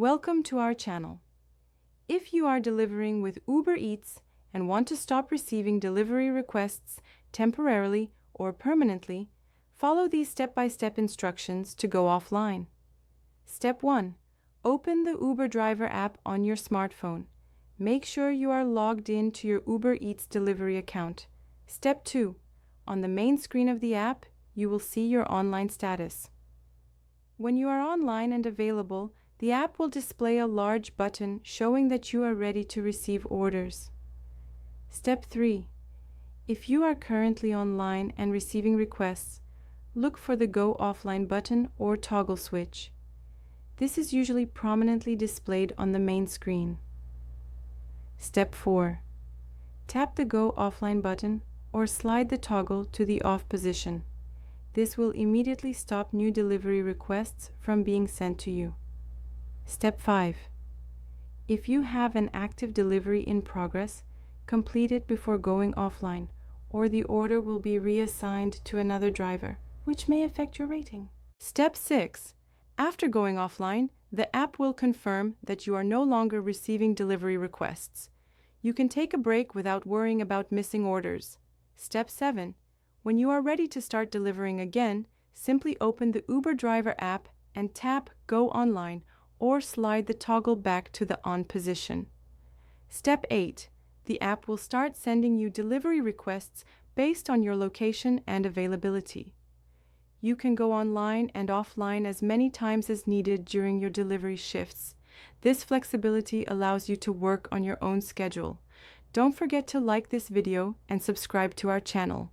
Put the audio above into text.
Welcome to our channel. If you are delivering with Uber Eats and want to stop receiving delivery requests temporarily or permanently, follow these step-by-step instructions to go offline. Step 1. Open the Uber Driver app on your smartphone. Make sure you are logged in to your Uber Eats delivery account. Step 2. On the main screen of the app, you will see your online status. When you are online and available, the app will display a large button showing that you are ready to receive orders. Step 3. If you are currently online and receiving requests, look for the Go Offline button or toggle switch. This is usually prominently displayed on the main screen. Step 4. Tap the Go Offline button or slide the toggle to the off position. This will immediately stop new delivery requests from being sent to you. Step 5. If you have an active delivery in progress, complete it before going offline, or the order will be reassigned to another driver, which may affect your rating. Step 6. After going offline, the app will confirm that you are no longer receiving delivery requests. You can take a break without worrying about missing orders. Step 7. When you are ready to start delivering again, simply open the Uber Driver app and tap Go Online or slide the toggle back to the on position. Step 8. The app will start sending you delivery requests based on your location and availability. You can go online and offline as many times as needed during your delivery shifts. This flexibility allows you to work on your own schedule. Don't forget to like this video and subscribe to our channel.